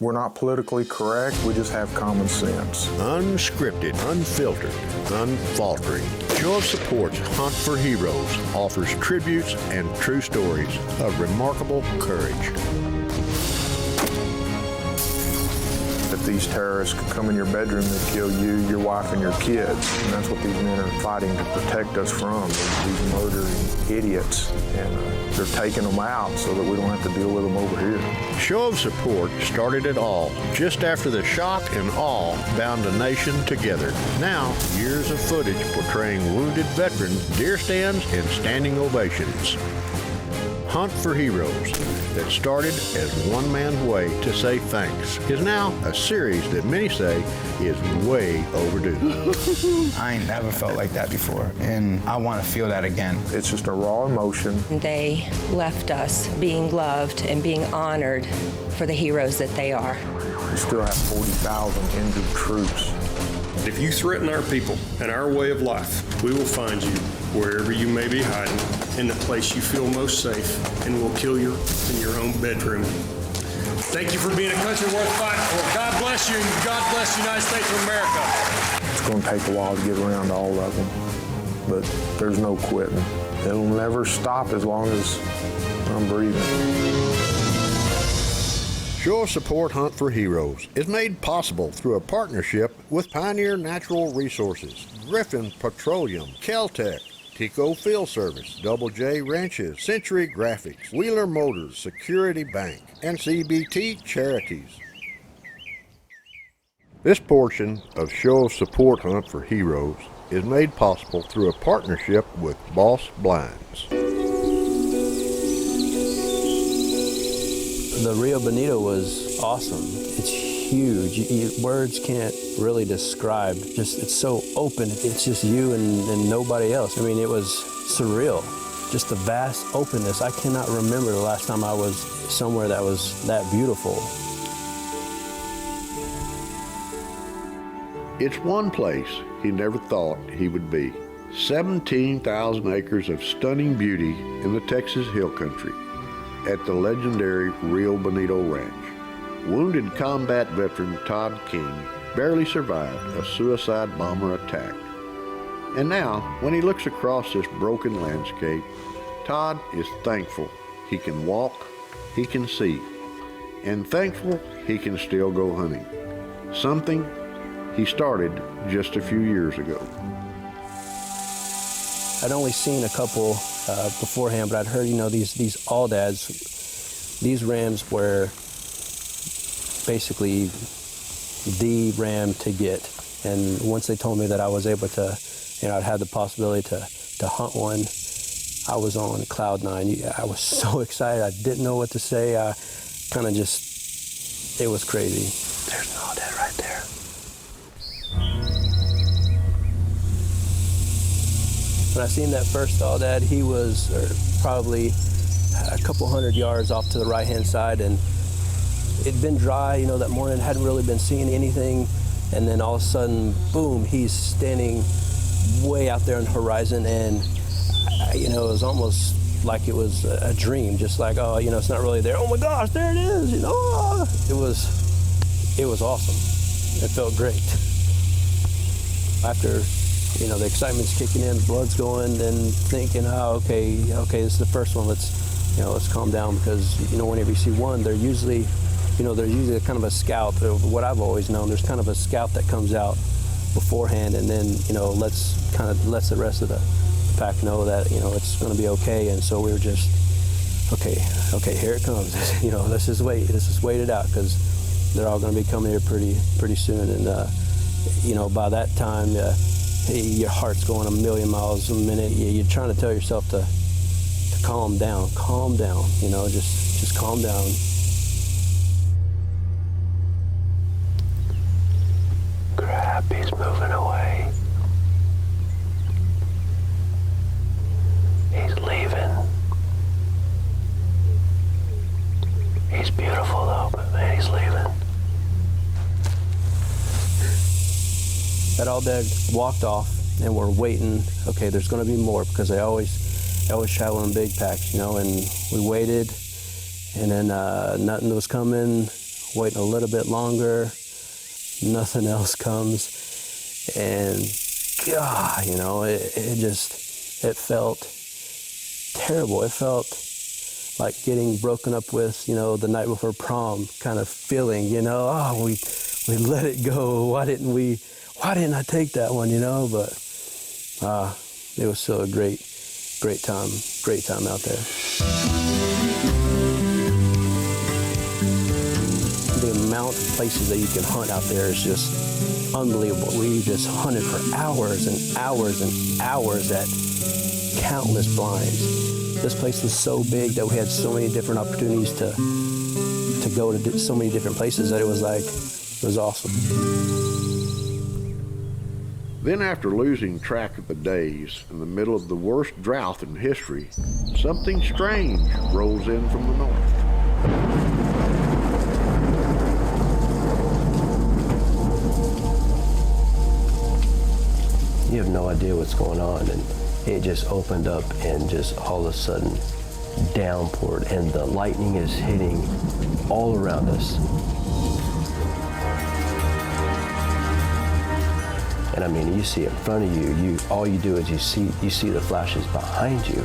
We're not politically correct, we just have common sense. Unscripted, unfiltered, unfaltering. Show of Support's Hunt for Heroes offers tributes and true stories of remarkable courage. If these terrorists could come in your bedroom and kill you, your wife, and your kids, and that's what these men are fighting to protect us from, these murdering idiots, and they're taking them out so that we don't have to deal with them over here. Show of Support started it all just after the shock and awe bound a nation together. Now, years of footage portraying wounded veterans, deer stands, and standing ovations. Hunt for Heroes, that started as one man's way to say thanks, is now a series that many say is way overdue. I ain't never felt like that before, and I want to feel that again. It's just a raw emotion. They left us being loved and being honored for the heroes that they are. We still have 40,000 injured troops. If you threaten our people and our way of life, we will find you wherever you may be hiding, in the place you feel most safe, and we'll kill you in your own bedroom. Thank you for being a country worth fighting for. God bless you, and God bless the United States of America. It's going to take a while to get around to all of them, but there's no quitting. It'll never stop as long as I'm breathing. Show of Support Hunt for Heroes is made possible through a partnership with Pioneer Natural Resources, Griffin Petroleum, Caltech, Tico Field Service, Double J Ranches, Century Graphics, Wheeler Motors, Security Bank, and CBT Charities. This portion of Show of Support Hunt for Heroes is made possible through a partnership with Boss Blinds. The Rio Bonito was awesome. It's huge. Words can't really describe. It's so open. It's just you and nobody else. I mean, it was surreal. Just the vast openness. I cannot remember the last time I was somewhere that was that beautiful. It's one place he never thought he would be. 17,000 acres of stunning beauty in the Texas Hill Country at the legendary Rio Bonito Ranch. Wounded combat veteran Todd King barely survived a suicide bomber attack. And now, when he looks across this broken landscape, Todd is thankful he can walk, he can see, and thankful he can still go hunting. Something he started just a few years ago. I'd only seen a couple beforehand, but I'd heard, these Aldads, these rams were basically the ram to get. And once they told me that I was able to, I'd had the possibility to hunt one, I was on cloud nine. I was so excited. I didn't know what to say. I kind of just, it was crazy. There's an Aldad right there. When I seen that first Aldad, he was probably a couple hundred yards off to the right-hand side, and it'd been dry, that morning, hadn't really been seeing anything, and then all of a sudden, boom, he's standing way out there on the horizon, and, it was almost like it was a dream, just like, it's not really there. Oh my gosh, there it is, It was awesome. It felt great. After the excitement's kicking in, the blood's going, then thinking, okay, this is the first one. Let's calm down, because whenever you see one, they're usually kind of a scout. What I've always known, there's kind of a scout that comes out beforehand, and then lets the rest of the pack know that it's going to be okay. And so we were just okay, here it comes. Let's just wait it out, because they're all going to be coming here pretty soon. And by that time, your heart's going a million miles a minute. You're trying to tell yourself to calm down, just calm down. Crap, he's moving away. He's leaving. He's beautiful though, but man, he's leaving. That Aldad walked off, and we're waiting. Okay, there's going to be more, because they always travel in big packs, and we waited, and then nothing was coming. waiting a little bit longer, nothing else comes. And God, you know, it felt terrible. It felt like getting broken up with, you know, the night before prom kind of feeling, you know, oh, we let it go. Why didn't I take that one, you know? But it was still a great time out there. The amount of places that you can hunt out there is just unbelievable. We just hunted for hours and hours and hours at countless blinds. This place was so big that we had so many different opportunities to go to so many different places that it was awesome. Then after losing track of the days in the middle of the worst drought in history, something strange rolls in from the north. You have no idea what's going on, and it just opened up and just all of a sudden downpoured, and the lightning is hitting all around us. And I mean, you see it in front of you. All you do is you see the flashes behind you.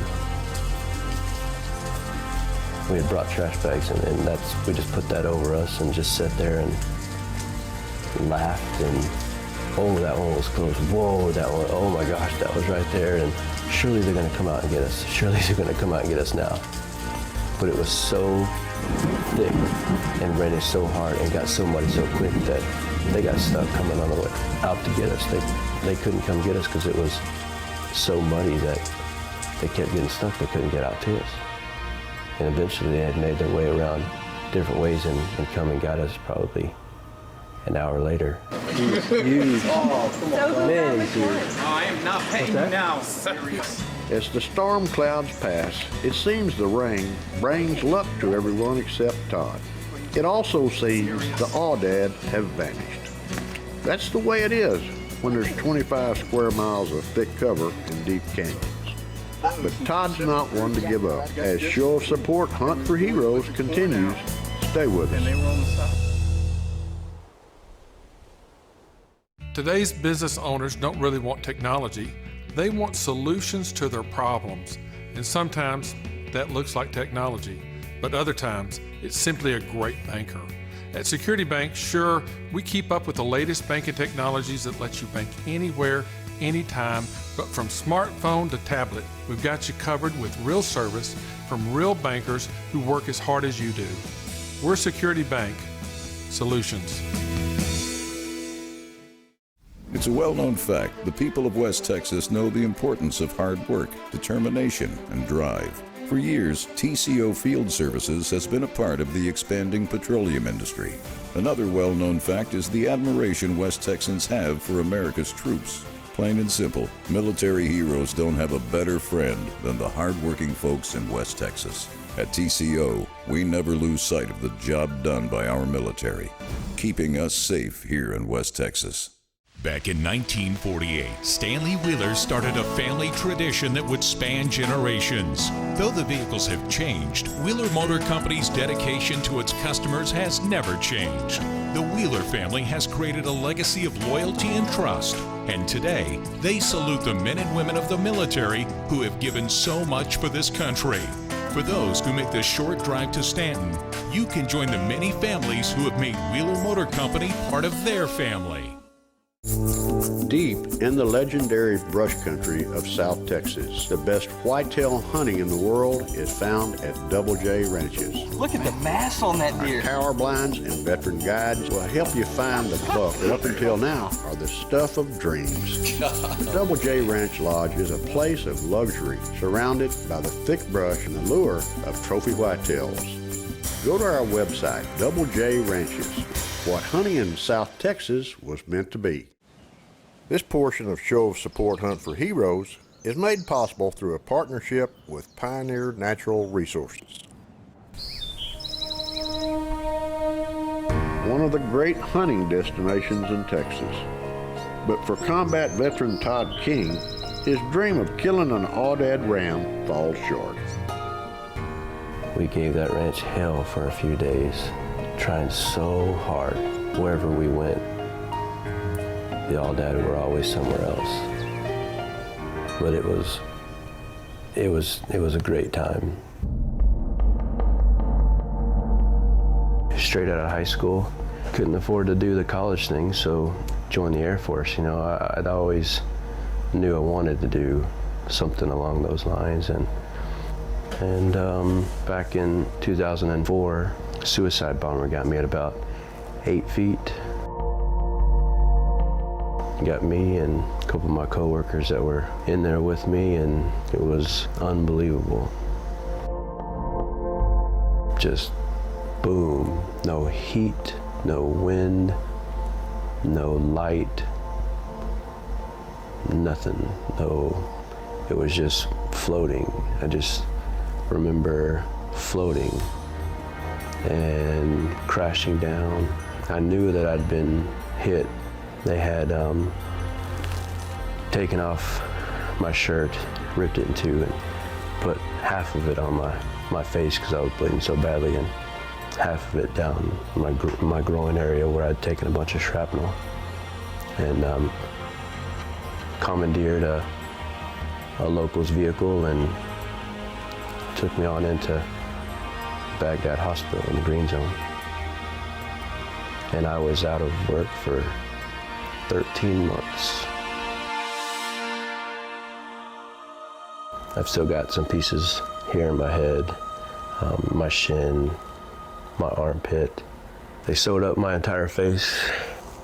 We had brought trash bags, and we just put that over us and just sat there and laughed and, oh, that one was close. Whoa, that one, oh my gosh, that was right there. And surely they're gonna come out and get us. Surely they're gonna come out and get us now. But it was so thick and raining so hard and got so muddy so quick that they got stuck coming on the way out to get us. They couldn't come get us because it was so muddy that they kept getting stuck. They couldn't get out to us. And eventually they had made their way around different ways and come and got us probably an hour later. I am not paying now. As the storm clouds pass, it seems the rain brings luck to everyone except Todd. It also seems the aoudad have vanished. That's the way it is when there's 25 square miles of thick cover in deep canyons. But Todd's not one to give up. As Show of Support Hunt for Heroes continues, stay with us. Today's business owners don't really want technology. They want solutions to their problems. And sometimes that looks like technology, but other times it's simply a great banker. At Security Bank, sure, we keep up with the latest banking technologies that let you bank anywhere, anytime, but from smartphone to tablet, we've got you covered with real service from real bankers who work as hard as you do. We're Security Bank. Solutions. It's a well-known fact the people of West Texas know the importance of hard work, determination, and drive. For years, TCO Field Services has been a part of the expanding petroleum industry. Another well-known fact is the admiration West Texans have for America's troops. Plain and simple, military heroes don't have a better friend than the hard-working folks in West Texas. At TCO, we never lose sight of the job done by our military, keeping us safe here in West Texas. Back in 1948, Stanley Wheeler started a family tradition that would span generations. Though the vehicles have changed, Wheeler Motor Company's dedication to its customers has never changed. The Wheeler family has created a legacy of loyalty and trust, and today, they salute the men and women of the military who have given so much for this country. For those who make the short drive to Stanton, you can join the many families who have made Wheeler Motor Company part of their family. Deep in the legendary brush country of South Texas, the best whitetail hunting in the world is found at Double J Ranches. Look at the mass on that deer. Our tower blinds and veteran guides will help you find the buck that up until now are the stuff of dreams. The Double J Ranch Lodge is a place of luxury surrounded by the thick brush and the lure of trophy whitetails. Go to our website, Double J Ranches, what hunting in South Texas was meant to be. This portion of Show of Support Hunt for Heroes is made possible through a partnership with Pioneer Natural Resources. One of the great hunting destinations in Texas. But for combat veteran Todd King, his dream of killing an aoudad ram falls short. We gave that ranch hell for a few days. trying so hard. Wherever we went, the All Dad were always somewhere else. But it was a great time. Straight out of high school, couldn't afford to do the college thing, so joined the Air Force. You know, I'd always knew I wanted to do something along those lines, and back in 2004, a suicide bomber got me at about 8 feet. Got me and a couple of my coworkers that were in there with me, and it was unbelievable. Just boom, no heat, no wind, no light, nothing, it was just floating. I just remember floating and crashing down. I knew that I'd been hit. They had taken off my shirt, ripped it in two, and put half of it on my face because I was bleeding so badly, and half of it down my groin area where I'd taken a bunch of shrapnel. And commandeered a local's vehicle and took me on into Baghdad Hospital in the Green Zone. And I was out of work for 13 months. I've still got some pieces here in my head, my shin, my armpit. They sewed up my entire face.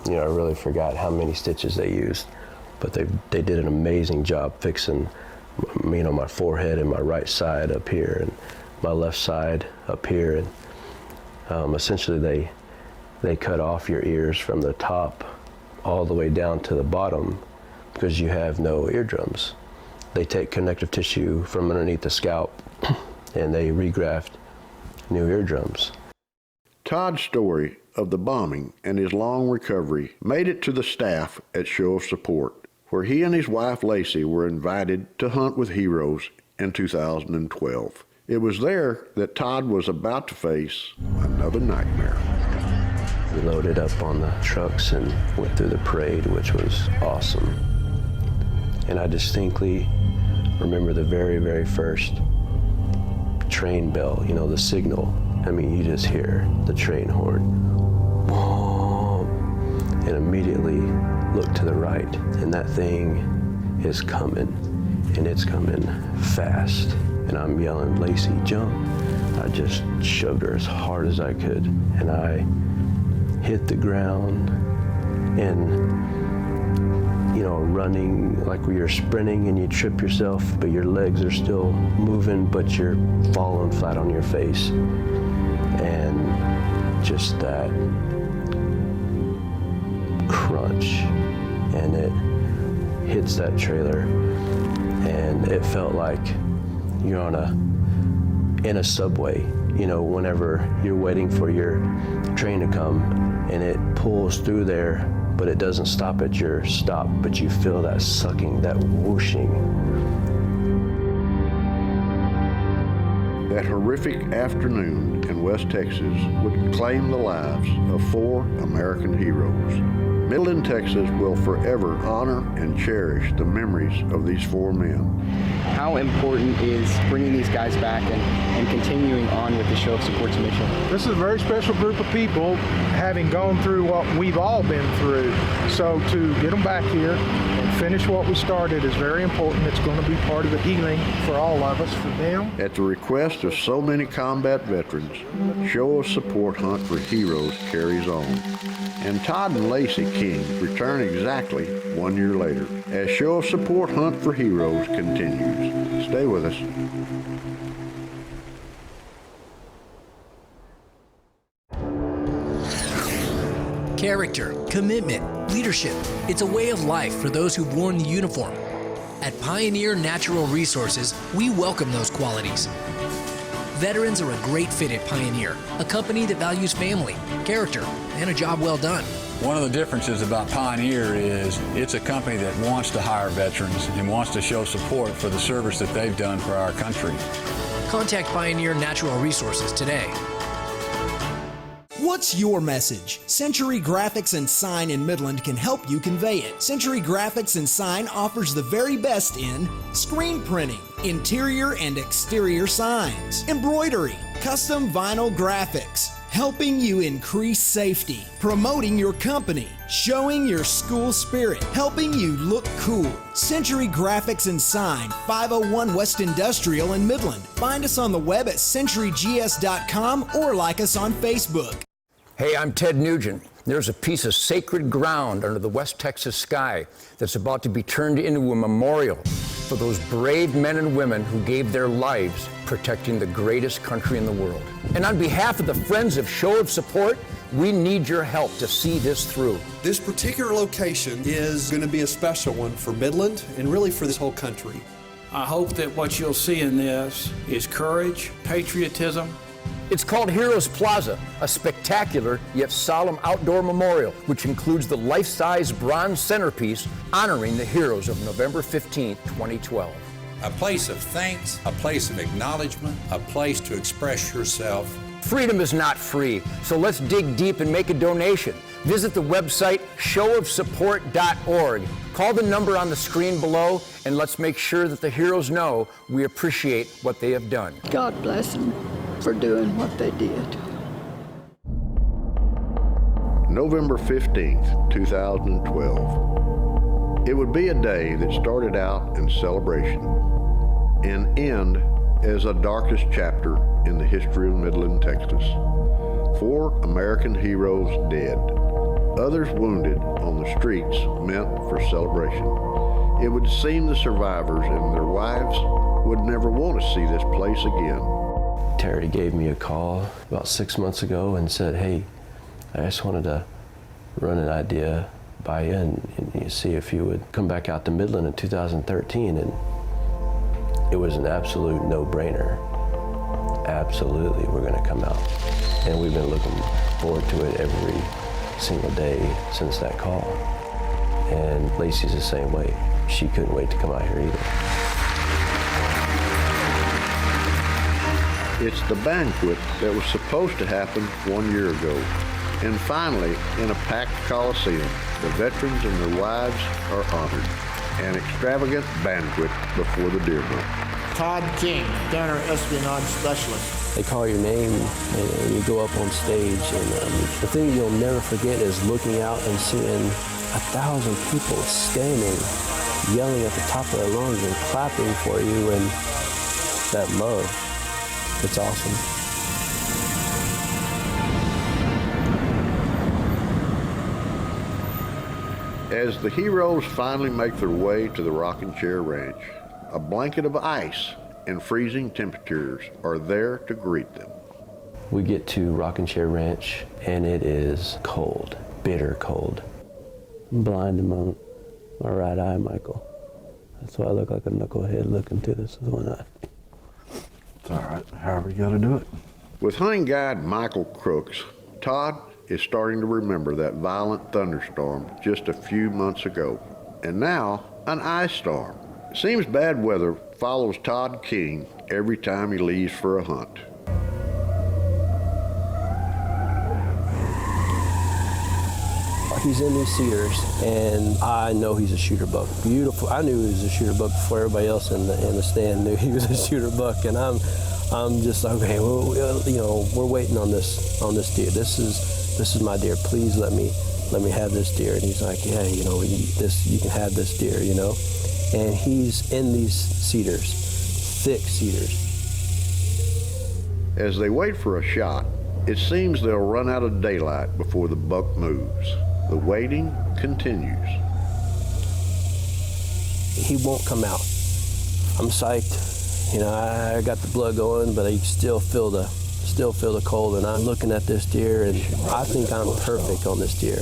You know, I really forgot how many stitches they used, but they did an amazing job fixing, you know, my forehead and my right side up here and my left side up here. And essentially they cut off your ears from the top all the way down to the bottom because you have no eardrums. They take connective tissue from underneath the scalp and they regraft new eardrums. Todd's story of the bombing and his long recovery made it to the staff at Show of Support, where he and his wife Lacey were invited to hunt with heroes in 2012. It was there that Todd was about to face another nightmare. We loaded up on the trucks and went through the parade, which was awesome. And I distinctly remember the very, very first train bell, you know, the signal. I mean, you just hear the train horn, and immediately look to the right, and that thing is coming, and it's coming fast. And I'm yelling, "Lacey, jump." I just shoved her as hard as I could, and I hit the ground, and, you know, running like when you're sprinting and you trip yourself, but your legs are still moving, but you're falling flat on your face. And just that crunch, and it hits that trailer, and it felt like you're in a subway, you know, whenever you're waiting for your train to come, and it pulls through there, but it doesn't stop at your stop, but you feel that sucking, that whooshing. That horrific afternoon in West Texas would claim the lives of 4 American heroes. Midland, Texas will forever honor and cherish the memories of these 4 men. How important is bringing these guys back and continuing on with the Show of Support's mission? This is a very special group of people, having gone through what we've all been through. So to get them back here and finish what we started is very important. It's going to be part of the healing for all of us, for them. At the request of so many combat veterans, Show of Support Hunt for Heroes carries on. And Todd and Lacey King return exactly 1 year later as Show of Support Hunt for Heroes continues. Stay with us. Character, commitment, leadership. It's a way of life for those who've worn the uniform. At Pioneer Natural Resources, we welcome those qualities. Veterans are a great fit at Pioneer, a company that values family, character, and a job well done. One of the differences about Pioneer is it's a company that wants to hire veterans and wants to show support for the service that they've done for our country. Contact Pioneer Natural Resources today. What's your message? Century Graphics and Sign in Midland can help you convey it. Century Graphics and Sign offers the very best in screen printing, interior and exterior signs, embroidery, custom vinyl graphics, helping you increase safety, promoting your company, showing your school spirit, helping you look cool. Century Graphics and Sign, 501 West Industrial in Midland. Find us on the web at centurygs.com or like us on Facebook. Hey, I'm Ted Nugent. There's a piece of sacred ground under the West Texas sky that's about to be turned into a memorial for those brave men and women who gave their lives protecting the greatest country in the world. And on behalf of the Friends of Show of Support, we need your help to see this through. This particular location is going to be a special one for Midland and really for this whole country. I hope that what you'll see in this is courage, patriotism. It's called Heroes Plaza, a spectacular yet solemn outdoor memorial, which includes the life-size bronze centerpiece honoring the heroes of November 15, 2012. A place of thanks, a place of acknowledgement, a place to express yourself. Freedom is not free, so let's dig deep and make a donation. Visit the website showofsupport.org. Call the number on the screen below, and let's make sure that the heroes know we appreciate what they have done. God bless them for doing what they did. November 15th, 2012. It would be a day that started out in celebration and end as the darkest chapter in the history of Midland, Texas. 4 American heroes dead, others wounded on the streets meant for celebration. It would seem the survivors and their wives would never want to see this place again. Terry gave me a call about 6 months ago and said, hey, I just wanted to run an idea by you and see if you would come back out to Midland in 2013. And it was an absolute no-brainer. Absolutely, we're going to come out. And we've been looking forward to it every single day since that call. And Lacey's the same way. She couldn't wait to come out here either. It's the banquet that was supposed to happen 1 year ago. And finally, in a packed Coliseum, the veterans and their wives are honored. An extravagant banquet before the deer hunt. Todd King, counter-espionage specialist. They call your name and you go up on stage, and the thing you'll never forget is looking out and seeing 1,000 people standing, yelling at the top of their lungs and clapping for you, and that love. It's awesome. As the heroes finally make their way to the Rocking Chair Ranch, a blanket of ice and freezing temperatures are there to greet them. We get to Rocking Chair Ranch, and it is cold, bitter cold. I'm blind in my right eye, Michael. That's why I look like a knucklehead looking through this with one eye. It's all right, however you gotta do it. With hunting guide Michael Crooks, Todd is starting to remember that violent thunderstorm just a few months ago, and now an ice storm. It seems bad weather follows Todd King every time he leaves for a hunt. He's in these cedars, and I know he's a shooter buck. Beautiful. I knew he was a shooter buck before everybody else in the stand knew he was a shooter buck, and I'm just okay. Well, you know, we're waiting on this deer. This is my deer. Please let me have this deer. And he's like, yeah, you know, you can have this deer, you know. And he's in these cedars, thick cedars. As they wait for a shot, it seems they'll run out of daylight before the buck moves. The waiting continues. He won't come out. I'm psyched. You know, I got the blood going, but I still feel the cold. And I'm looking at this deer, and I think I'm perfect on this deer.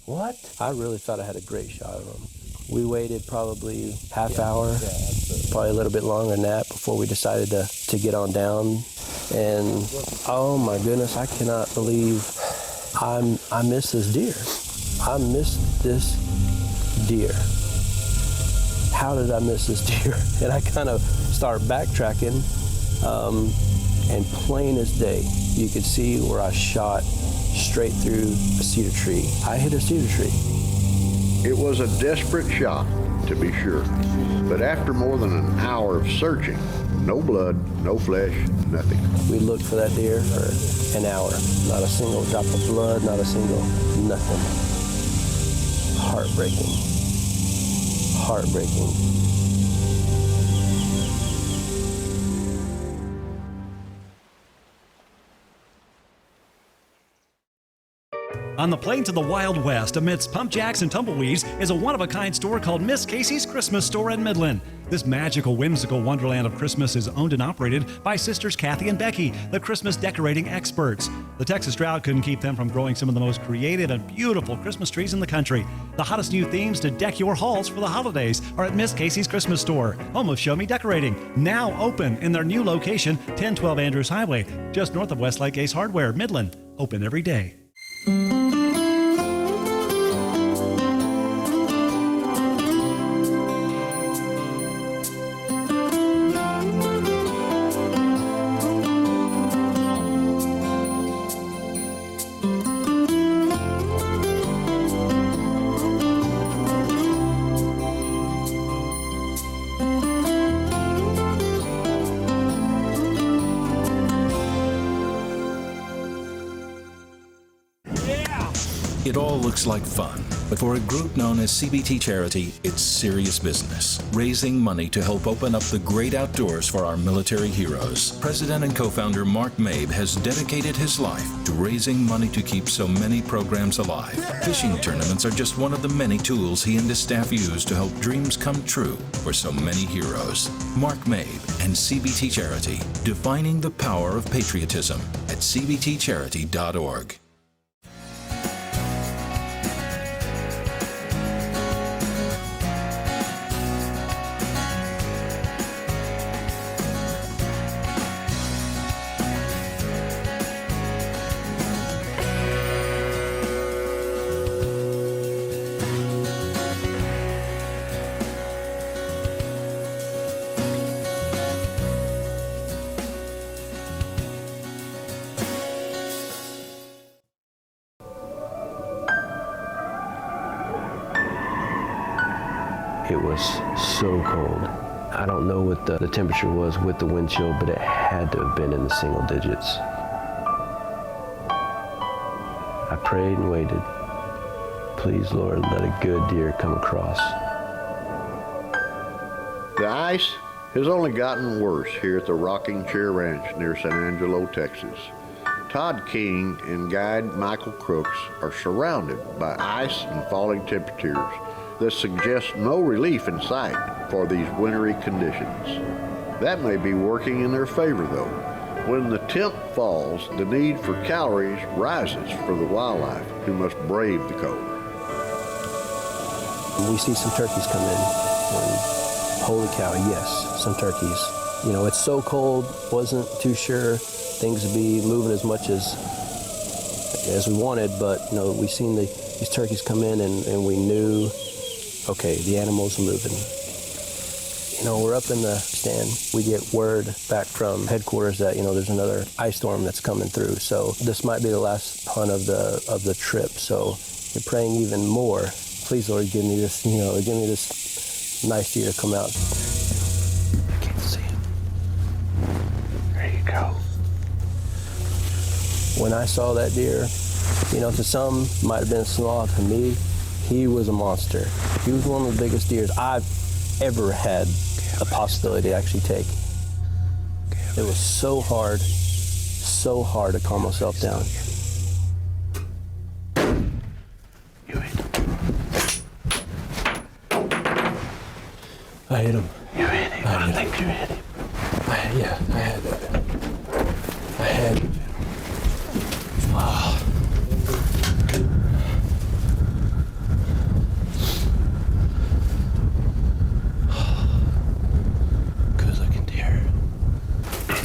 What? I really thought I had a great shot of him. We waited probably half hour, probably a little bit longer than that, before we decided to get on down. And oh my goodness, I cannot believe I missed this deer. I missed this deer. How did I miss this deer? And I kind of start backtracking. and plain as day, you could see where I shot straight through a cedar tree. I hit a cedar tree. It was a desperate shot, to be sure, but after more than an hour of searching, no blood, no flesh, nothing. We looked for that deer for an hour. Not a single drop of blood, not a single nothing. Heartbreaking. Heartbreaking. On the plains of the Wild West, amidst pump jacks and tumbleweeds, is a one-of-a-kind store called Miss Casey's Christmas Store in Midland. This magical, whimsical wonderland of Christmas is owned and operated by sisters Kathy and Becky, the Christmas decorating experts. The Texas drought couldn't keep them from growing some of the most creative and beautiful Christmas trees in the country. The hottest new themes to deck your halls for the holidays are at Miss Casey's Christmas Store, home of Show Me Decorating, now open in their new location, 1012 Andrews Highway, just north of Westlake Ace Hardware, Midland. Open every day. It all looks like fun, but for a group known as CBT Charity, it's serious business, raising money to help open up the great outdoors for our military heroes. President and co-founder Mark Mabe has dedicated his life to raising money to keep so many programs alive. Fishing tournaments are just one of the many tools he and his staff use to help dreams come true for so many heroes. Mark Mabe and CBT Charity, defining the power of patriotism at cbtcharity.org. It was so cold. I don't know what the temperature was with the wind chill, but it had to have been in the single digits. I prayed and waited. Please, Lord, let a good deer come across. The ice has only gotten worse here at the Rocking Chair Ranch near San Angelo, Texas. Todd King and guide Michael Crooks are surrounded by ice and falling temperatures that suggest no relief in sight for these wintry conditions. That may be working in their favor, though. When the temp falls, the need for calories rises for the wildlife who must brave the cold. We see some turkeys come in, and holy cow, yes, some turkeys. You know, it's so cold, wasn't too sure things would be moving as much as we wanted, but you know, we seen these turkeys come in, and we knew, okay, the animals are moving. You know, we're up in the stand. We get word back from headquarters that, you know, there's another ice storm that's coming through. So this might be the last hunt of the trip. So you're praying even more. Please, Lord, give me this, you know, give me this nice deer to come out. I can't see him. There you go. When I saw that deer, you know, to some might have been small. To me, he was a monster. He was one of the biggest deers I've ever had a possibility to actually take. It was so hard to calm myself down. You hit him. I hit him. You hit him. I think you hit him. I had it. I had it. Oh.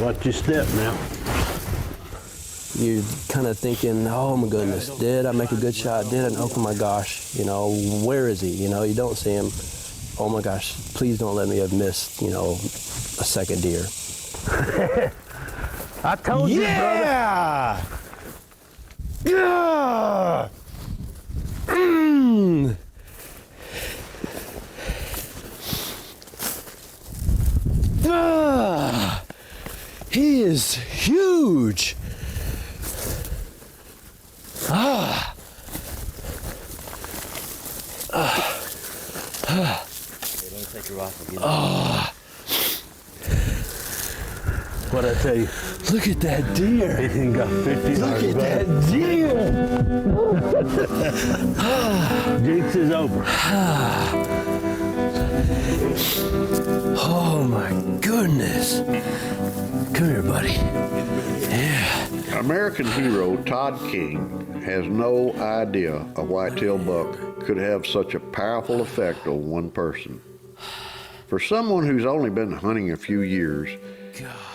Watch your step now. You're kind of thinking, oh my goodness, did I make a good shot? Did I? Oh my gosh, you know, where is he? You know, you don't see him. Oh my gosh, please don't let me have missed, you know, a second deer. I told you, brother. Yeah! Yeah! Mm. Ah, he is huge. Ah. Let me take your rifle. Ah. What'd I tell you? Look at that deer. He ain't got 50. Look at that deer. Jinx is over. Oh my goodness. Come here, buddy. Yeah. American hero Todd King has no idea a whitetail buck could have such a powerful effect on one person. For someone who's only been hunting a few years,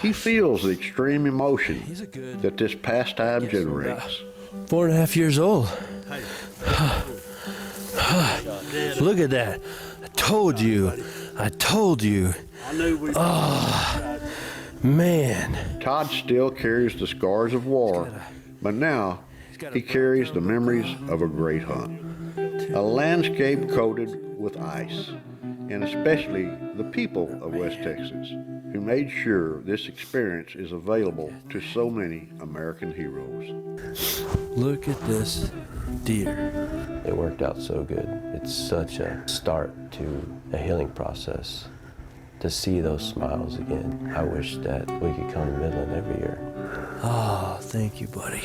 he feels the extreme emotion that this pastime generates. 4.5 years old. Look at that. I told you. Oh, man. Todd still carries the scars of war, but now he carries the memories of a great hunt. A landscape coated with ice, and especially the people of West Texas, who made sure this experience is available to so many American heroes. Look at this deer. It worked out so good. It's such a start to a healing process. To see those smiles again, I wish that we could come to Midland every year. Oh, thank you, buddy.